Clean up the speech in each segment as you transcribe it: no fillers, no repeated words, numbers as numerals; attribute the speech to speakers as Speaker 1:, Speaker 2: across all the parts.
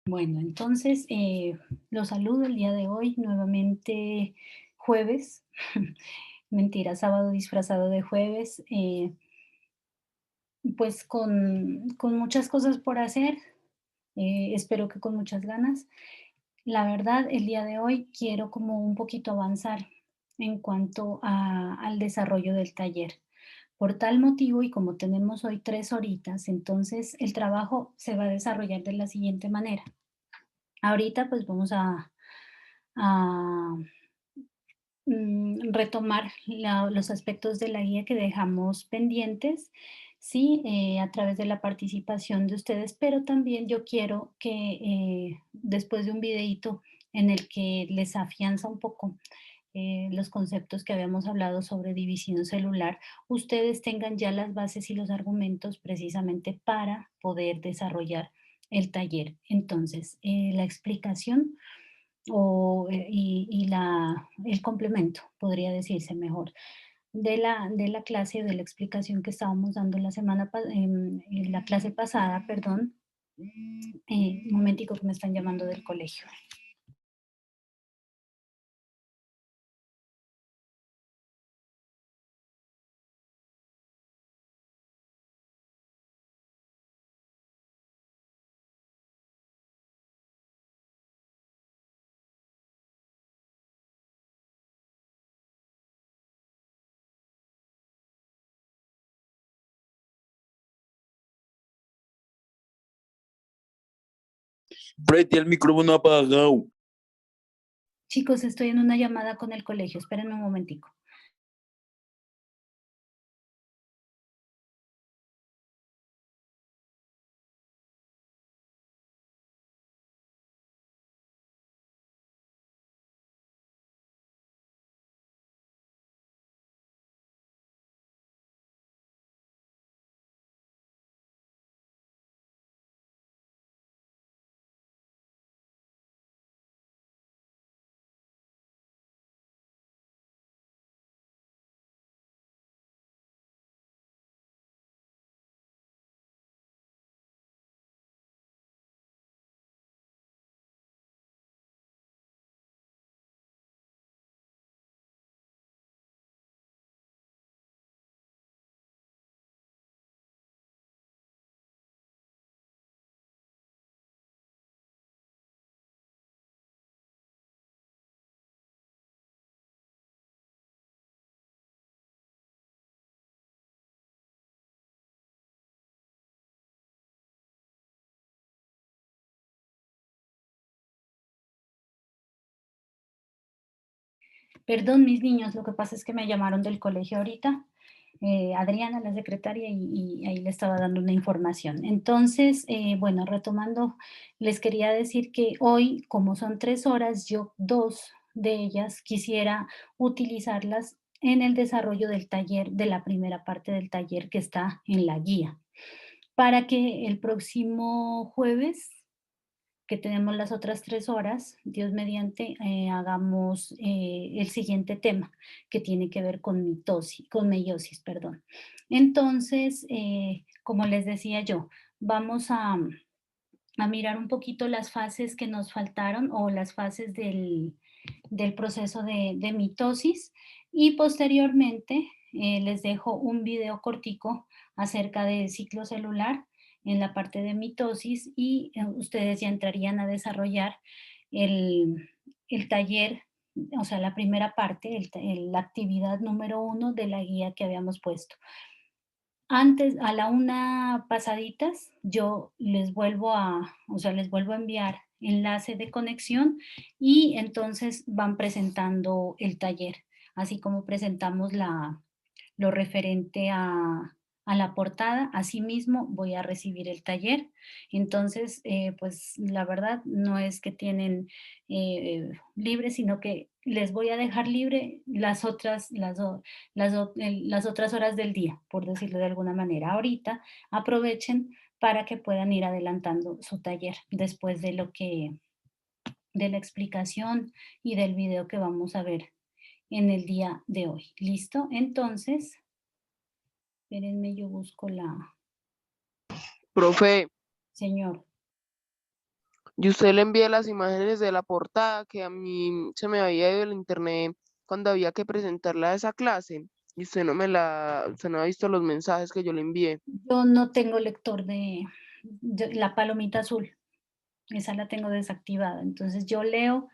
Speaker 1: Bueno, entonces los saludo el día de hoy, nuevamente jueves, mentira, sábado disfrazado de jueves, pues con muchas cosas por hacer, espero que con muchas ganas. La verdad, el día de hoy quiero como un poquito avanzar en cuanto al desarrollo del taller. Por tal motivo, y como tenemos hoy 3 horitas, entonces el trabajo se va a desarrollar de la siguiente manera. Ahorita pues vamos a, retomar los aspectos de la guía que dejamos pendientes, sí, a través de la participación de ustedes, pero también yo quiero que después de un videíto en el que les afianza un poco los conceptos que habíamos hablado sobre división celular, ustedes tengan ya las bases y los argumentos precisamente para poder desarrollar el taller. Entonces, la explicación el complemento, podría decirse mejor, de la clase, de la explicación que estábamos dando en la clase pasada, perdón. Un momentico que me están llamando del colegio.
Speaker 2: Preste el micrófono apagado.
Speaker 1: Chicos, estoy en una llamada con el colegio, espérenme un momentico. Perdón, mis niños, lo que pasa es que me llamaron del colegio ahorita, Adriana, la secretaria, y ahí le estaba dando una información. Entonces, bueno, retomando, les quería decir que hoy, como son 3 horas, yo 2 de ellas quisiera utilizarlas en el desarrollo del taller, de la primera parte del taller que está en la guía, para que el próximo jueves que tenemos las otras 3 horas, Dios mediante, hagamos el siguiente tema, que tiene que ver con meiosis, perdón. Entonces, como les decía yo, vamos a mirar un poquito las fases que nos faltaron o las fases del proceso de mitosis y posteriormente les dejo un video cortico acerca del ciclo celular en la parte de mitosis y ustedes ya entrarían a desarrollar el taller, o sea, la primera parte, la actividad número 1 de la guía que habíamos puesto. Antes, a la una pasaditas, yo les vuelvo a enviar enlace de conexión y entonces van presentando el taller, así como presentamos lo referente a la portada, asimismo voy a recibir el taller. Entonces, pues la verdad no es que tienen libre, sino que les voy a dejar libre las otras horas del día, por decirlo de alguna manera. Ahorita aprovechen para que puedan ir adelantando su taller después de la explicación y del video que vamos a ver en el día de hoy. ¿Listo? Entonces, espérenme, yo busco la
Speaker 3: Profe,
Speaker 1: señor.
Speaker 3: Y usted le envía las imágenes de la portada que a mí se me había ido el internet cuando había que presentarla a esa clase. Y usted no ha visto los mensajes que yo le envié.
Speaker 1: Yo no tengo lector de la palomita azul, esa la tengo desactivada. Entonces yo leo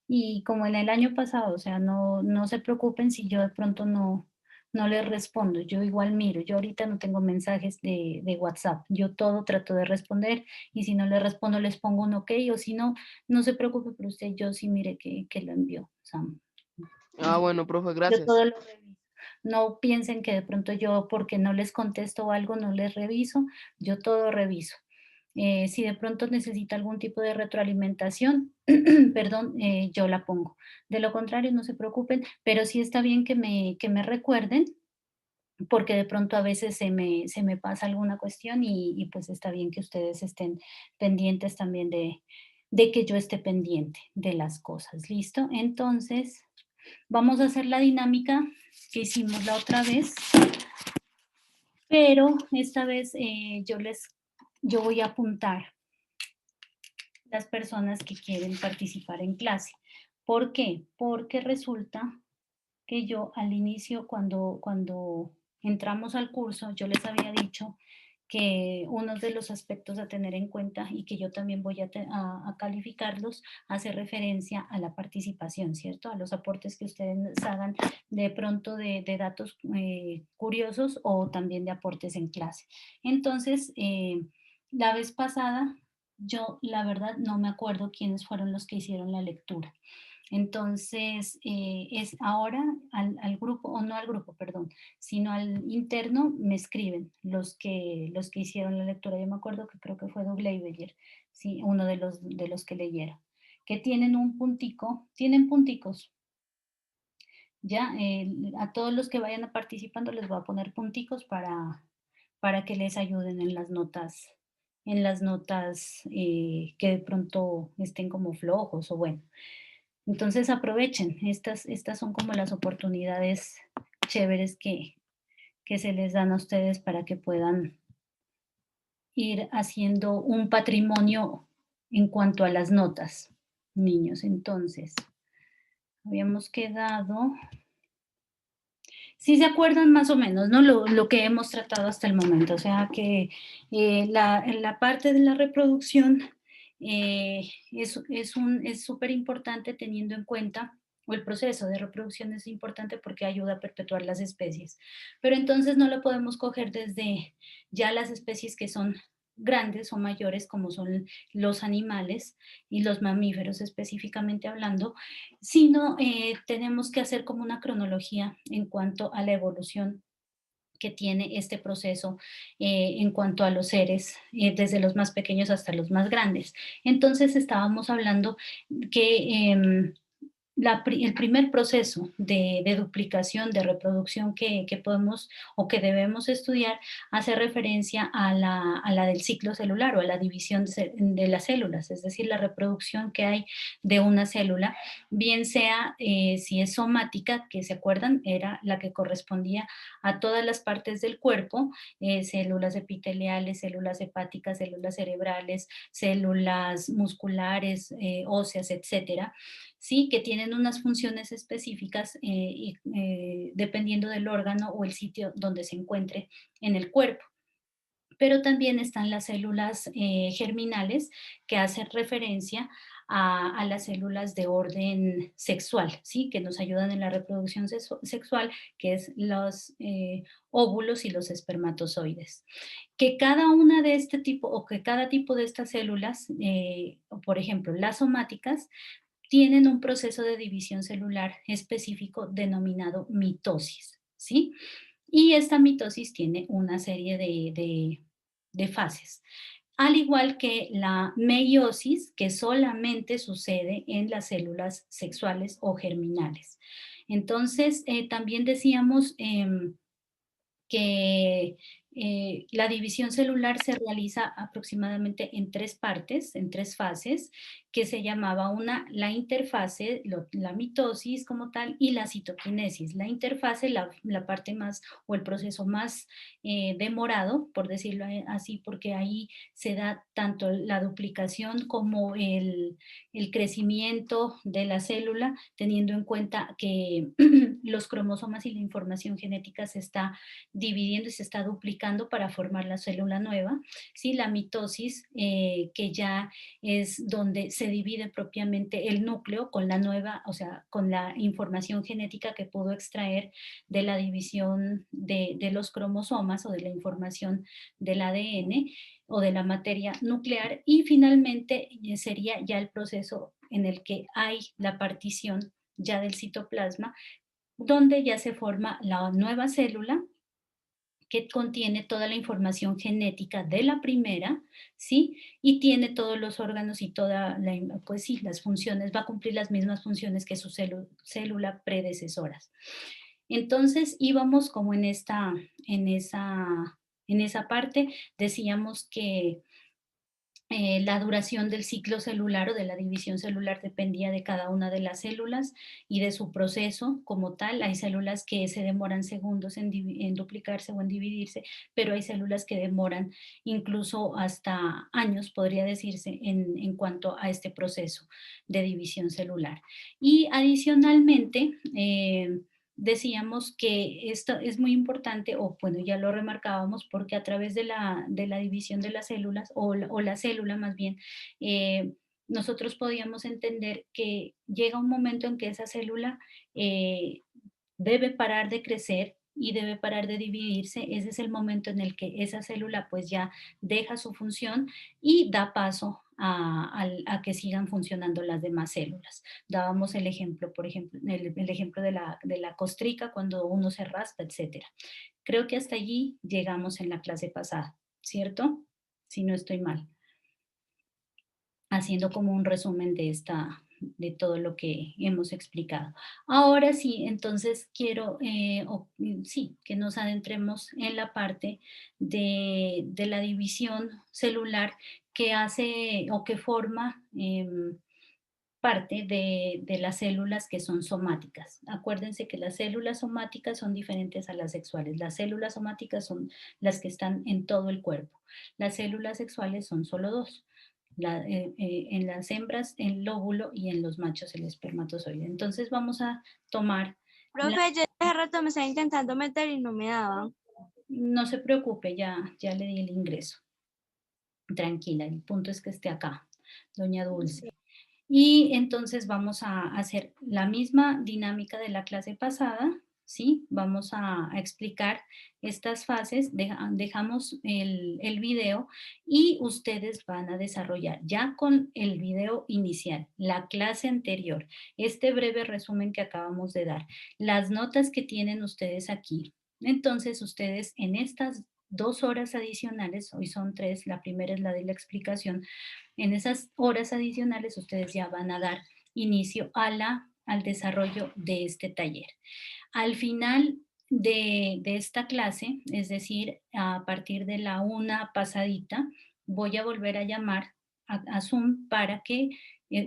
Speaker 1: y como en el año pasado, o sea, no se preocupen si yo de pronto no les respondo, yo igual miro, yo ahorita no tengo mensajes de WhatsApp, yo todo trato de responder y si no les respondo les pongo un ok o si no, no se preocupe, pero usted yo sí mire que lo envió. O sea,
Speaker 3: Ah, bueno, profe,
Speaker 1: yo todo
Speaker 3: gracias.
Speaker 1: lo reviso. No piensen que de pronto yo, porque no les contesto o algo, no les reviso, yo todo reviso. Si de pronto necesita algún tipo de retroalimentación, perdón, yo la pongo. De lo contrario, no se preocupen, pero sí está bien que me recuerden, porque de pronto a veces se me pasa alguna cuestión y pues está bien que ustedes estén pendientes también de que yo esté pendiente de las cosas, ¿listo? Entonces, vamos a hacer la dinámica que hicimos la otra vez, pero esta vez yo voy a apuntar las personas que quieren participar en clase. ¿Por qué? Porque resulta que yo al inicio, cuando entramos al curso, yo les había dicho que uno de los aspectos a tener en cuenta y que yo también voy a calificarlos, hace referencia a la participación, ¿cierto? A los aportes que ustedes hagan de pronto de datos curiosos o también de aportes en clase. Entonces, la vez pasada, yo la verdad no me acuerdo quiénes fueron los que hicieron la lectura. Entonces, es ahora al grupo, o no al grupo, perdón, sino al interno me escriben los que hicieron la lectura. Yo me acuerdo que creo que fue Douglas Beller, sí, uno de los que leyeron, que tienen un puntico, tienen punticos, ya, a todos los que vayan participando les voy a poner punticos para que les ayuden en las notas que de pronto estén como flojos o bueno. Entonces aprovechen, estas son como las oportunidades chéveres que se les dan a ustedes para que puedan ir haciendo un patrimonio en cuanto a las notas, niños. Entonces, habíamos quedado, si se acuerdan más o menos, ¿no? Lo que hemos tratado hasta el momento, o sea que la parte de la reproducción es súper importante teniendo en cuenta, o el proceso de reproducción es importante porque ayuda a perpetuar las especies. Pero entonces no lo podemos coger desde ya las especies que son grandes o mayores, como son los animales y los mamíferos específicamente hablando, sino tenemos que hacer como una cronología en cuanto a la evolución que tiene este proceso en cuanto a los seres, desde los más pequeños hasta los más grandes. Entonces estábamos hablando que el primer proceso de duplicación, de reproducción que podemos o que debemos estudiar hace referencia a la del ciclo celular o a la división de las células, es decir, la reproducción que hay de una célula, bien sea si es somática, que se acuerdan, era la que correspondía a todas las partes del cuerpo, células epiteliales, células hepáticas, células cerebrales, células musculares, óseas, etcétera, sí, que tienen unas funciones específicas dependiendo del órgano o el sitio donde se encuentre en el cuerpo. Pero también están las células germinales que hacen referencia a las células de orden sexual, ¿sí? Que nos ayudan en la reproducción sexual, que es los óvulos y los espermatozoides. Que cada una de este tipo o que cada tipo de estas células, por ejemplo, las somáticas, tienen un proceso de división celular específico denominado mitosis, ¿sí? Y esta mitosis tiene una serie de fases, al igual que la meiosis, que solamente sucede en las células sexuales o germinales. Entonces, también decíamos que la división celular se realiza aproximadamente en 3 partes, en 3 fases, que se llamaba la interfase, la mitosis como tal, y la citoquinesis. La interfase, la parte más, o el proceso más demorado, por decirlo así, porque ahí se da tanto la duplicación como el crecimiento de la célula, teniendo en cuenta que los cromosomas y la información genética se está dividiendo y se está duplicando para formar la célula nueva. ¿Sí? La mitosis, que ya es donde se divide propiamente el núcleo con la nueva, o sea, con la información genética que pudo extraer de la división de los cromosomas o de la información del ADN o de la materia nuclear. Y finalmente sería ya el proceso en el que hay la partición ya del citoplasma, donde ya se forma la nueva célula que contiene toda la información genética de la primera, ¿sí? Y tiene todos los órganos y toda pues sí, las funciones, va a cumplir las mismas funciones que su célula predecesoras. Entonces íbamos como en esa parte, decíamos que la duración del ciclo celular o de la división celular dependía de cada una de las células y de su proceso como tal. Hay células que se demoran segundos en duplicarse o en dividirse, pero hay células que demoran incluso hasta años, podría decirse, en cuanto a este proceso de división celular. Y adicionalmente, decíamos que esto es muy importante, o bueno, ya lo remarcábamos, porque a través de la división de las células, o la célula más bien, nosotros podíamos entender que llega un momento en que esa célula eh, debe parar de crecer y debe parar de dividirse. Ese es el momento en el que esa célula pues ya deja su función y da paso a que sigan funcionando las demás células. Dábamos el ejemplo, por ejemplo, el ejemplo de la costrica cuando uno se raspa, etcétera. Creo que hasta allí llegamos en la clase pasada, ¿cierto? Si no estoy mal. Haciendo como un resumen de todo lo que hemos explicado. Ahora sí, entonces quiero, sí, que nos adentremos en la parte de la división celular que hace o que forma parte de las células que son somáticas. Acuérdense que las células somáticas son diferentes a las sexuales. Las células somáticas son las que están en todo el cuerpo. Las células sexuales son solo dos. En las hembras el lóbulo y en los machos el espermatozoide. Entonces vamos a tomar...
Speaker 4: Profe, yo hace rato me estaba intentando meter y no me daban.
Speaker 1: No se preocupe, ya le di el ingreso. Tranquila, el punto es que esté acá, doña Dulce. Y entonces vamos a hacer la misma dinámica de la clase pasada, ¿sí? Vamos a explicar estas fases, dejamos el video y ustedes van a desarrollar ya con el video inicial, la clase anterior, este breve resumen que acabamos de dar, las notas que tienen ustedes aquí. Entonces ustedes en estas 2 horas adicionales, hoy son 3, la primera es la de la explicación, en esas horas adicionales ustedes ya van a dar inicio al desarrollo de este taller. Al final de esta clase, es decir, a partir de la 1 pasadita, voy a volver a llamar a Zoom para que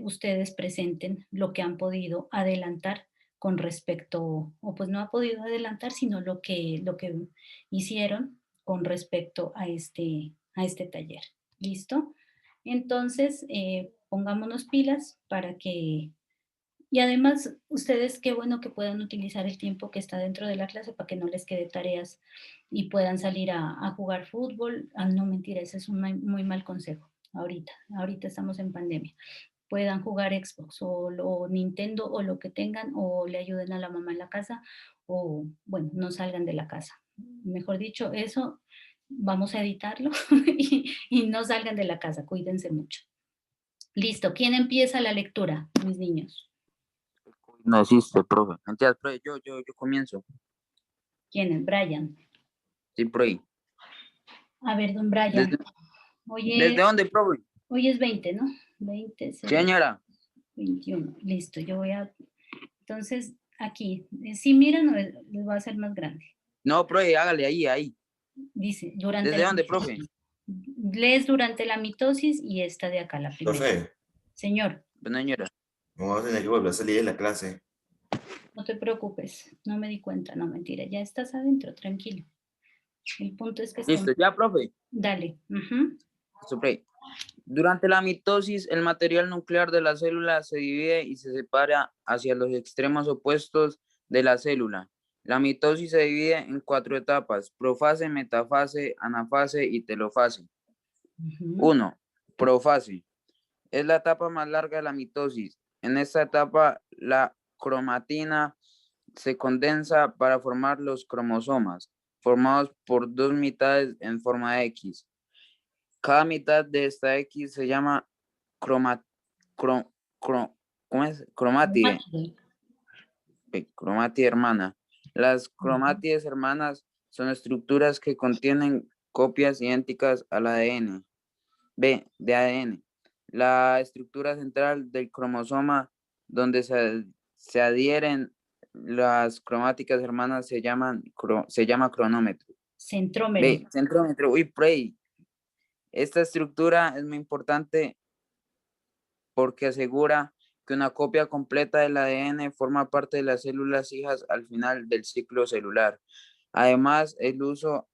Speaker 1: ustedes presenten lo que han podido adelantar con respecto, o pues no ha podido adelantar, sino lo que hicieron con respecto a este taller. ¿Listo? Entonces, pongámonos pilas para que... Y además, ustedes, qué bueno que puedan utilizar el tiempo que está dentro de la clase para que no les quede tareas y puedan salir a jugar fútbol. Ah, no, mentira, ese es un muy mal consejo. Ahorita estamos en pandemia. Puedan jugar Xbox o Nintendo o lo que tengan, o le ayuden a la mamá en la casa, o bueno, no salgan de la casa. Mejor dicho, eso vamos a editarlo y no salgan de la casa, cuídense mucho. Listo, ¿quién empieza la lectura, mis niños?
Speaker 2: No existe, profe. Mentiras, profe, yo comienzo.
Speaker 1: ¿Quién es? Brian.
Speaker 2: Sí, por ahí.
Speaker 1: A ver, don Brian.
Speaker 2: ¿Desde dónde, profe?
Speaker 1: Hoy es 20, ¿no? 20,
Speaker 2: Sí, señora.
Speaker 1: 21. Listo, yo voy a... Entonces, aquí, si miran, les va a hacer más grande.
Speaker 2: No, profe, hágale ahí.
Speaker 1: Dice, durante
Speaker 2: ¿Desde
Speaker 1: la
Speaker 2: dónde, profe?
Speaker 1: mitosis. Lees durante la mitosis y esta de acá, la primera.
Speaker 5: Profe,
Speaker 1: Señor,
Speaker 2: Bueno, señora.
Speaker 5: vamos a tener que volver a salir de la clase.
Speaker 1: no te preocupes, no me di cuenta, no, mentira, ya estás adentro, tranquilo. El punto es que
Speaker 2: Listo, ya, profe.
Speaker 1: Dale. Ujú.
Speaker 2: Suprey. Durante la mitosis, el material nuclear de la célula se divide y se separa hacia los extremos opuestos de la célula. La mitosis se divide en 4 etapas: profase, metafase, anafase y telofase.
Speaker 1: Ujú.
Speaker 2: 1. Profase. Es la etapa más larga de la mitosis. En esta etapa, la cromatina se condensa para formar los cromosomas, formados por 2 mitades en forma de X. Cada mitad de esta X se llama cromátide, cromátide hermana. Las cromátides hermanas son estructuras que contienen copias idénticas al ADN. De ADN. La estructura central del cromosoma donde se adhieren las cromáticas hermanas se llama cronómetro.
Speaker 1: Centrómero.
Speaker 2: Centrómetro. Uy, pray. Esta estructura es muy importante porque asegura que una copia completa del ADN forma parte de las células hijas al final del ciclo celular. Además, el uso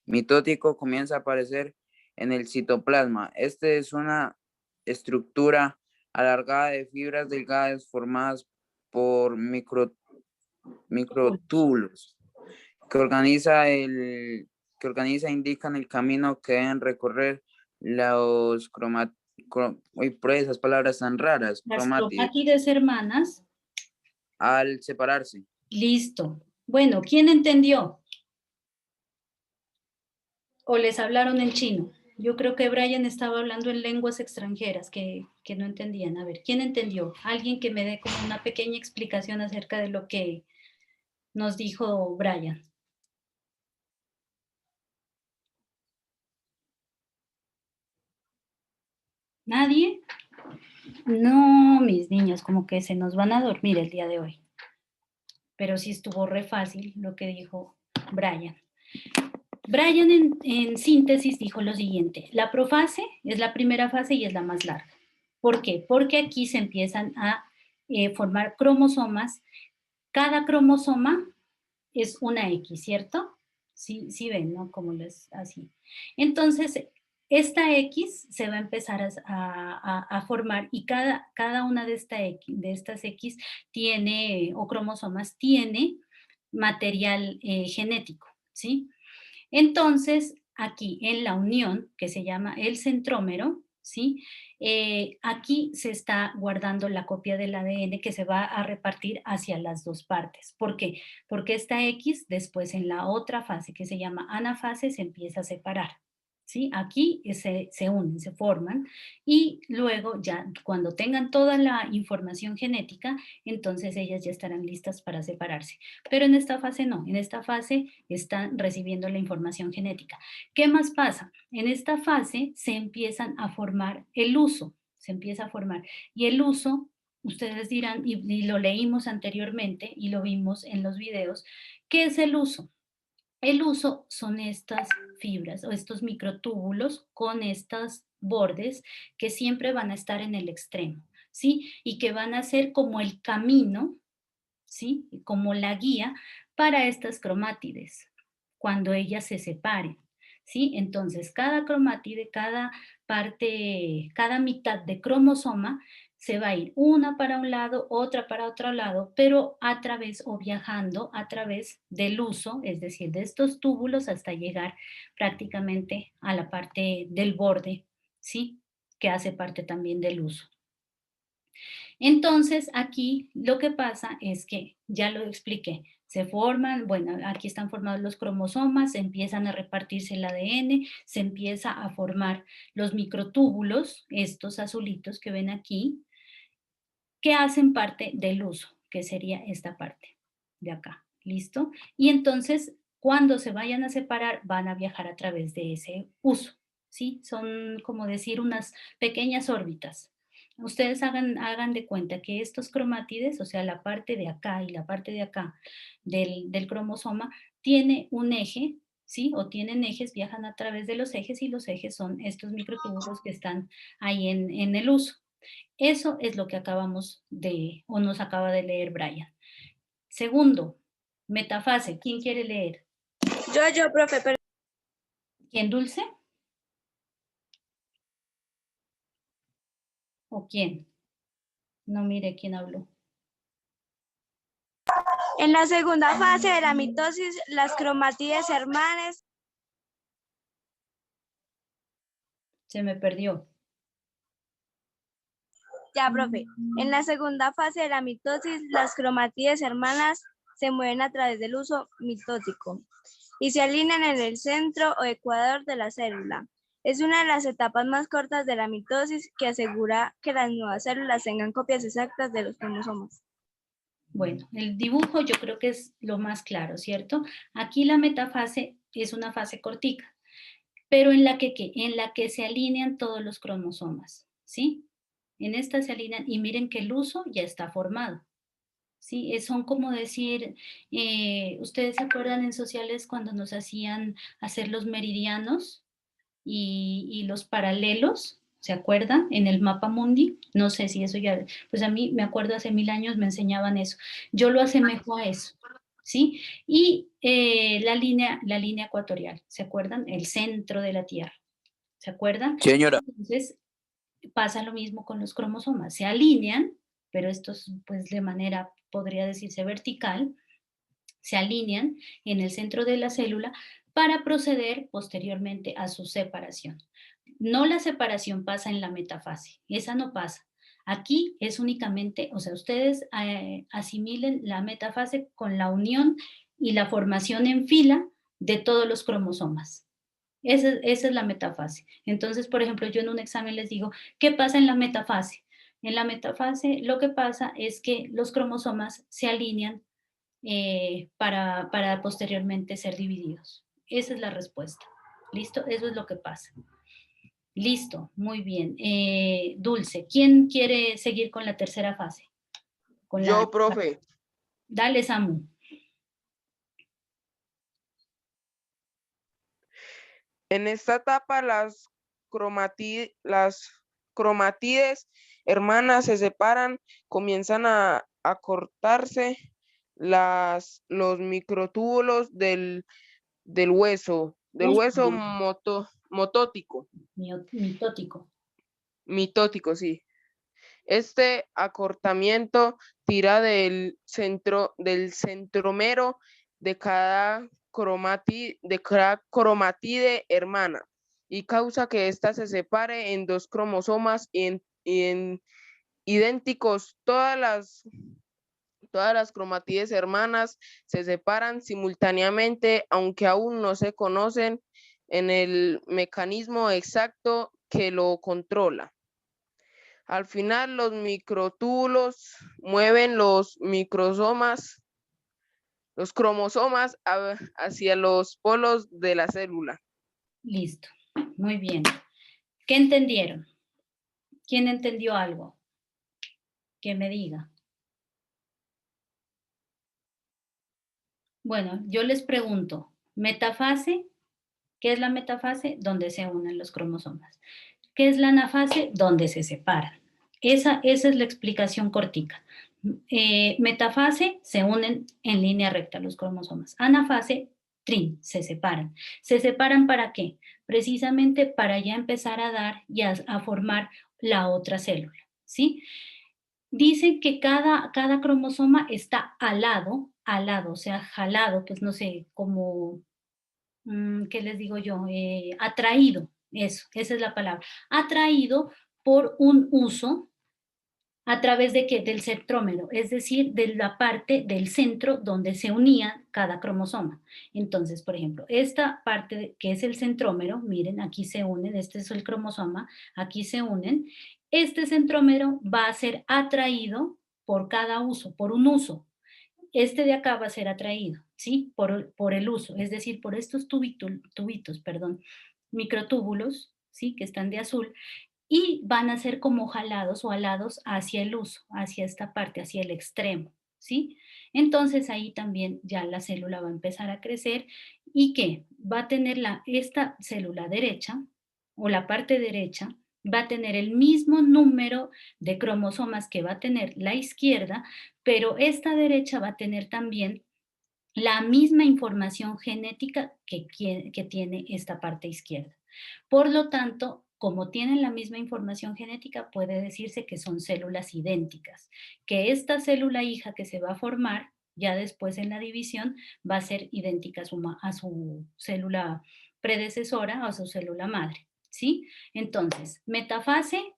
Speaker 2: mitótico comienza a aparecer en el citoplasma. Este es una estructura alargada de fibras delgadas formadas por microtúbulos que organiza e indican el camino que deben recorrer los esas palabras tan raras,
Speaker 1: Las
Speaker 2: cromátides,
Speaker 1: cromátides hermanas.
Speaker 2: al separarse.
Speaker 1: Listo. Bueno, ¿quién entendió? ¿O les hablaron en chino? Yo creo que Brian estaba hablando en lenguas extranjeras que no entendían. A ver, ¿quién entendió? Alguien que me dé como una pequeña explicación acerca de lo que nos dijo Brian. ¿Nadie? No, mis niños, como que se nos van a dormir el día de hoy. Pero sí estuvo re fácil lo que dijo Brian. Brian en síntesis dijo lo siguiente: la profase es la primera fase y es la más larga. ¿Por qué? Porque aquí se empiezan a formar cromosomas. Cada cromosoma es una X, ¿cierto? Sí, sí ven, ¿no? Como les así. Entonces, esta X se va a empezar a formar y cada una de estas X tiene, o cromosomas, tiene material genético, ¿sí? Entonces, aquí en la unión, que se llama el centrómero, ¿sí? Aquí se está guardando la copia del ADN que se va a repartir hacia las dos partes. ¿Por qué? Porque esta X después en la otra fase que se llama anafase se empieza a separar. ¿Sí? Aquí se unen, se forman y luego ya cuando tengan toda la información genética, entonces ellas ya estarán listas para separarse. Pero en esta fase no, en esta fase están recibiendo la información genética. ¿Qué más pasa? En esta fase se empiezan a formar el uso, se empieza a formar. Y el uso, ustedes dirán, y lo leímos anteriormente y lo vimos en los videos, ¿qué es el uso? El uso son estas fibras o estos microtúbulos con estos bordes que siempre van a estar en el extremo, ¿sí? Y que van a ser como el camino, ¿sí? Como la guía para estas cromátides cuando ellas se separen, ¿sí? Entonces, cada cromátide, cada parte, cada mitad de cromosoma se va a ir una para un lado, otra para otro lado, pero a través o viajando a través del uso, es decir, de estos túbulos hasta llegar prácticamente a la parte del borde, ¿sí? Que hace parte también del uso. Entonces, aquí lo que pasa es que, ya lo expliqué, se forman, bueno, aquí están formados los cromosomas, se empiezan a repartirse el ADN, se empieza a formar los microtúbulos, estos azulitos que ven aquí, que hacen parte del uso, que sería esta parte de acá, ¿listo? Y entonces, cuando se vayan a separar, van a viajar a través de ese uso, ¿sí? Son como decir unas pequeñas órbitas. Ustedes hagan de cuenta que estos cromátides, o sea, la parte de acá y la parte de acá del cromosoma, tiene un eje, ¿sí? O tienen ejes, viajan a través de los ejes y los ejes son estos microtúbulos que están ahí en el uso. Eso es lo que acabamos de, o nos acaba de leer Brian. Segundo, metafase. ¿Quién quiere leer?
Speaker 4: Yo, profe, pero
Speaker 1: ¿Quién, Dulce? ¿O quién? No mire quién habló.
Speaker 4: en la segunda fase de la mitosis, las cromátides hermanas.
Speaker 1: Se me perdió.
Speaker 4: Ya, profe. En la segunda fase de la mitosis, las cromátides hermanas se mueven a través del uso mitótico y se alinean en el centro o ecuador de la célula. Es una de las etapas más cortas de la mitosis que asegura que las nuevas células tengan copias exactas de los cromosomas.
Speaker 1: Bueno, el dibujo yo creo que es lo más claro, ¿cierto? Aquí la metafase es una fase cortica, pero en la que se alinean todos los cromosomas, ¿sí? En esta se alinean y miren que el uso ya está formado, ¿sí? Son como decir, ¿ustedes se acuerdan en sociales cuando nos hacían hacer los meridianos y los paralelos? ¿Se acuerdan? En el mapa mundi, no sé si eso ya, pues a mí me acuerdo hace 1000 años me enseñaban eso. Yo lo asemejo a eso, ¿sí? Y la línea ecuatorial, ¿se acuerdan? El centro de la Tierra, ¿se acuerdan?
Speaker 2: Señora,
Speaker 1: Entonces pasa lo mismo con los cromosomas, se alinean, pero estos pues de manera, podría decirse vertical, se alinean en el centro de la célula para proceder posteriormente a su separación. No la separación pasa en la metafase, esa no pasa. Aquí es únicamente, o sea, ustedes asimilen la metafase con la unión y la formación en fila de todos los cromosomas. Esa es la metafase. Entonces, por ejemplo, yo en un examen les digo, ¿qué pasa en la metafase? En la metafase lo que pasa es que los cromosomas se alinean para posteriormente ser divididos. Esa es la respuesta. ¿Listo? Eso es lo que pasa. Listo, muy bien. Dulce, ¿quién quiere seguir con la tercera fase?
Speaker 3: Yo, profe.
Speaker 1: Dale, Samu.
Speaker 3: En esta etapa las cromátides hermanas se separan, comienzan a cortarse los microtúbulos del hueso, motótico,
Speaker 1: Mitótico.
Speaker 3: mitótico, sí. Este acortamiento tira del centrómero de cada cromatide hermana y causa que ésta se separe en dos cromosomas idénticos. Todas las cromatides hermanas se separan simultáneamente, aunque aún no se conocen en el mecanismo exacto que lo controla. Al final, los microtúbulos mueven los cromosomas hacia los polos de la célula.
Speaker 1: Listo, muy bien. ¿Qué entendieron? ¿Quién entendió algo? Que me diga. Bueno, yo les pregunto, metafase, ¿qué es la metafase? Donde se unen los cromosomas. ¿Qué es la anafase? Donde se separan. Esa es la explicación cortica. Metafase, se unen en línea recta los cromosomas. Anafase, trin, se separan. ¿Se separan para qué? Precisamente para ya empezar a dar y a formar la otra célula, ¿sí? Dicen que cada cromosoma está alado, o sea, jalado, pues no sé, como, ¿qué les digo yo? Atraído, eso, esa es la palabra. Atraído por un uso a través de qué? Del centrómero, es decir, de la parte del centro donde se unía cada cromosoma. Entonces, por ejemplo, esta parte que es el centrómero, miren, aquí se unen, este es el cromosoma, aquí se unen. Este centrómero va a ser atraído por cada uso, por un uso. Este de acá va a ser atraído, ¿sí? Por el uso, es decir, por estos tubitos, perdón, microtúbulos, ¿sí? Que están de azul, y van a ser como jalados o alados hacia el uso, hacia esta parte, hacia el extremo, ¿sí? Entonces ahí también ya la célula va a empezar a crecer y ¿qué? Va a tener esta célula derecha o la parte derecha va a tener el mismo número de cromosomas que va a tener la izquierda, pero esta derecha va a tener también la misma información genética que tiene esta parte izquierda. Por lo tanto, como tienen la misma información genética, puede decirse que son células idénticas, que esta célula hija que se va a formar ya después en la división va a ser idéntica a su célula predecesora o a su célula madre, ¿sí? Entonces, metafase,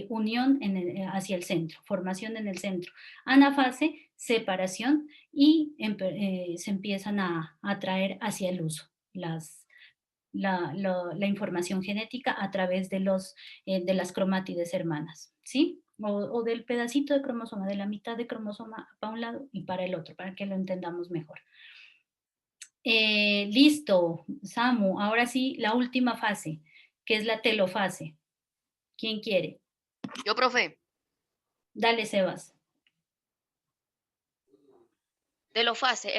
Speaker 1: unión hacia el centro, formación en el centro. Anafase, separación y se empiezan a traer hacia el uso la información genética a través de las cromátides hermanas, ¿sí? O del pedacito de cromosoma, de la mitad de cromosoma para un lado y para el otro, para que lo entendamos mejor. Listo, Samu. Ahora sí, la última fase, que es la telofase. ¿Quién quiere?
Speaker 6: Yo, profe.
Speaker 1: Dale, Sebas.
Speaker 6: Telofase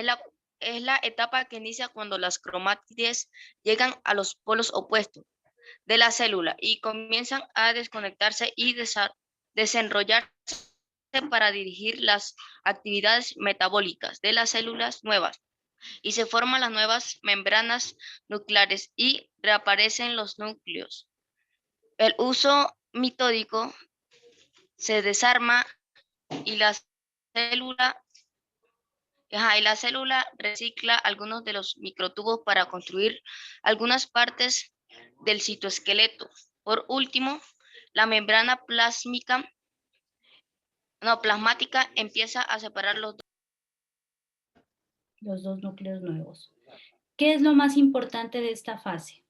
Speaker 6: es la etapa que inicia cuando las cromátides llegan a los polos opuestos de la célula y comienzan a desconectarse y desenrollarse para dirigir las actividades metabólicas de las células nuevas. Y se forman las nuevas membranas nucleares y reaparecen los núcleos. El uso mitódico se desarma y la célula recicla algunos de los microtubos para construir algunas partes del citoesqueleto. Por último, la membrana plasmática empieza a separar los
Speaker 1: dos núcleos nuevos. ¿Qué es lo más importante de esta fase?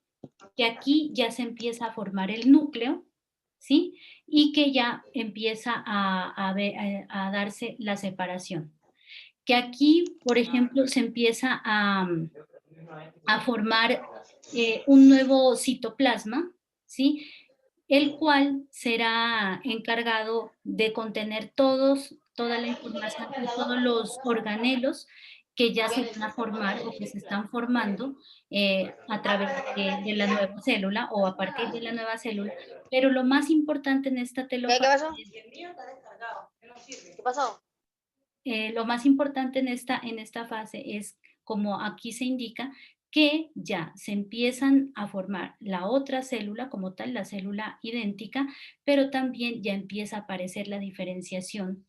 Speaker 1: Que aquí ya se empieza a formar el núcleo, ¿sí? Y que ya empieza a darse la separación. Que aquí, por ejemplo, se empieza a formar un nuevo citoplasma, ¿sí? El cual será encargado de contener toda la información y todos los organelos que ya se van a formar o que se están formando a través de la nueva célula o a partir de la nueva célula. Pero lo más importante en esta telofase
Speaker 6: ¿Qué pasó?
Speaker 1: lo más importante en esta fase es, como aquí se indica, que ya se empiezan a formar la otra célula como tal, la célula idéntica, pero también ya empieza a aparecer la diferenciación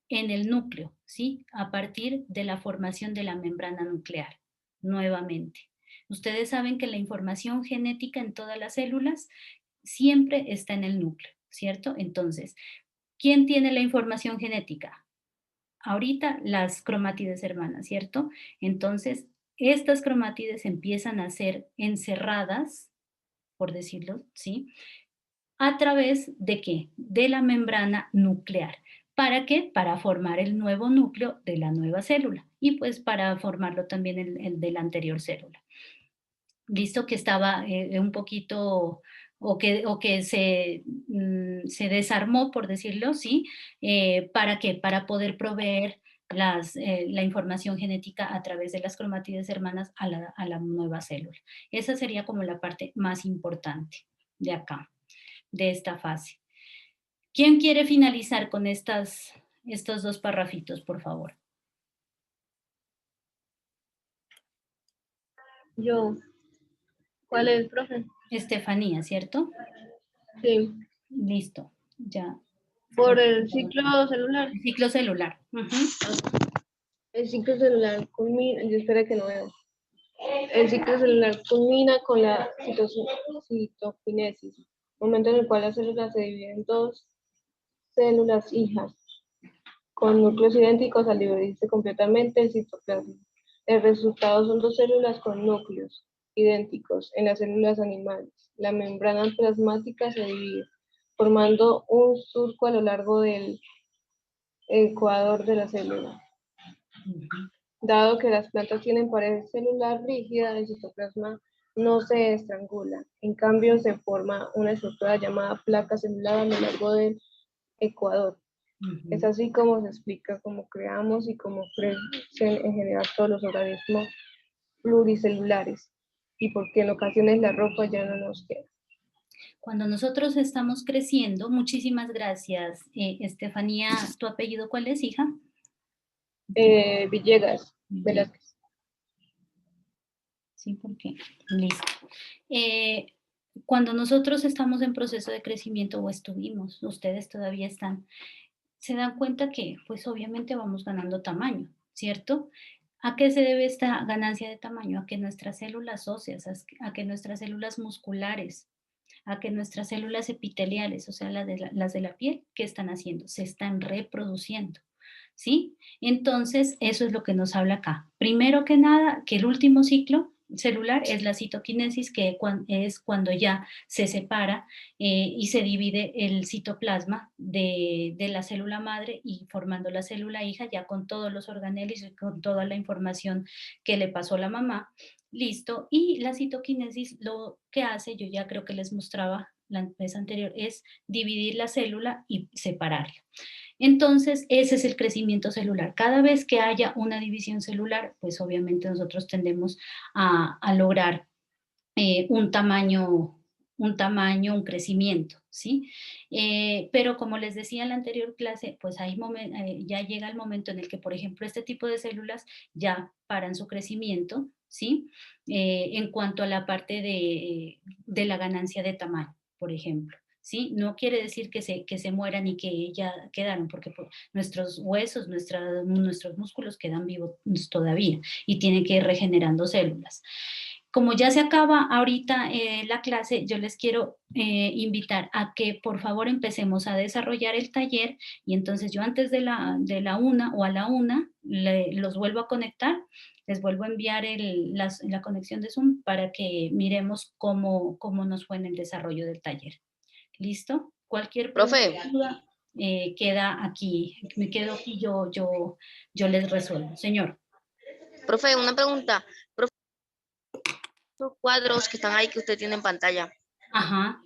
Speaker 1: en el núcleo, ¿sí? A partir de la formación de la membrana nuclear, nuevamente. Ustedes saben que la información genética en todas las células siempre está en el núcleo, ¿cierto? Entonces, ¿quién tiene la información genética? Ahorita las cromátides hermanas, ¿cierto? Entonces, estas cromátides empiezan a ser encerradas, por decirlo, ¿sí? ¿A través de qué? De la membrana nuclear. ¿Para qué? Para formar el nuevo núcleo de la nueva célula y pues para formarlo también el de la anterior célula. Listo que estaba un poquito o que se desarmó, por decirlo, ¿sí? ¿Para qué? Para poder proveer la información genética a través de las cromátides hermanas a la nueva célula. Esa sería como la parte más importante de acá, de esta fase. ¿Quién quiere finalizar con estos dos parrafitos, por favor?
Speaker 4: Yo. ¿Cuál es, profe?
Speaker 1: Estefanía, ¿cierto?
Speaker 4: Sí.
Speaker 1: Listo, ya.
Speaker 4: Por el ciclo celular.
Speaker 1: El ciclo celular.
Speaker 4: El ciclo celular culmina, yo espero que no veo. El ciclo celular culmina con la citoquinesis, momento en el cual la célula se divide en dos células hijas, con núcleos idénticos al dividirse completamente el citoplasma. El resultado son dos células con núcleos idénticos en las células animales. La membrana plasmática se divide, formando un surco a lo largo del ecuador de la célula. Dado que las plantas tienen pared celular rígida, el citoplasma
Speaker 7: no se estrangula. En cambio, se forma una estructura llamada placa celular a lo largo del ecuador. Es así como se explica cómo creamos y cómo crecen en general todos los organismos pluricelulares y porque en ocasiones la ropa ya no nos queda.
Speaker 1: Cuando nosotros estamos creciendo, muchísimas gracias, Estefanía. ¿Tu apellido cuál es, hija?
Speaker 7: Villegas, Velázquez.
Speaker 1: Sí, porque, listo. Cuando nosotros estamos en proceso de crecimiento o estuvimos, ustedes todavía están, se dan cuenta que pues obviamente vamos ganando tamaño, ¿cierto? ¿A qué se debe esta ganancia de tamaño? A que nuestras células óseas, a que nuestras células musculares, a que nuestras células epiteliales, o sea, las de la piel, ¿qué están haciendo? Se están reproduciendo, ¿sí? Entonces, eso es lo que nos habla acá. Primero que nada, que el último ciclo celular es la citoquinesis, que es cuando ya se separa y se divide el citoplasma de la célula madre y formando la célula hija ya con todos los organelos y con toda la información que le pasó a la mamá. Listo. Y la citoquinesis lo que hace, yo ya creo que les mostraba la vez anterior, es dividir la célula y separarla. Entonces, ese es el crecimiento celular. Cada vez que haya una división celular, pues obviamente nosotros tendemos a lograr un tamaño, un crecimiento, ¿sí? Pero como les decía en la anterior clase, pues ya llega el momento en el que, por ejemplo, este tipo de células ya paran su crecimiento, ¿sí? En cuanto a la parte de la ganancia de tamaño, por ejemplo. ¿Sí? No quiere decir que se mueran y que ya quedaron, porque pues, nuestros huesos, nuestros músculos quedan vivos todavía y tienen que ir regenerando células. Como ya se acaba ahorita la clase, yo les quiero invitar a que por favor empecemos a desarrollar el taller y entonces yo antes de la 1 o a la 1 los vuelvo a conectar, les vuelvo a enviar la conexión de Zoom para que miremos cómo nos fue en el desarrollo del taller. ¿Listo? Cualquier pregunta queda aquí, me quedo aquí, yo les resuelvo. Señor.
Speaker 6: Profe, una pregunta. Profe, los cuadros que están ahí que usted tiene en pantalla.
Speaker 1: Ajá.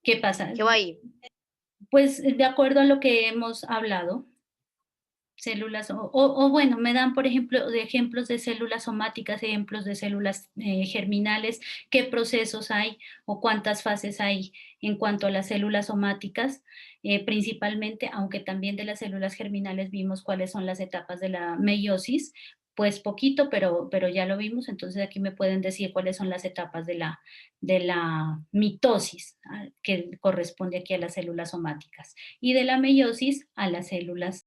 Speaker 1: ¿Qué pasa?
Speaker 6: ¿Qué va ahí?
Speaker 1: Pues de acuerdo a lo que hemos hablado, células, o bueno, me dan por ejemplo de ejemplos de células somáticas, ejemplos de células germinales, qué procesos hay o cuántas fases hay en cuanto a las células somáticas, principalmente, aunque también de las células germinales vimos cuáles son las etapas de la meiosis, pues poquito, pero ya lo vimos, entonces aquí me pueden decir cuáles son las etapas de la mitosis, que corresponde aquí a las células somáticas, y de la meiosis a las células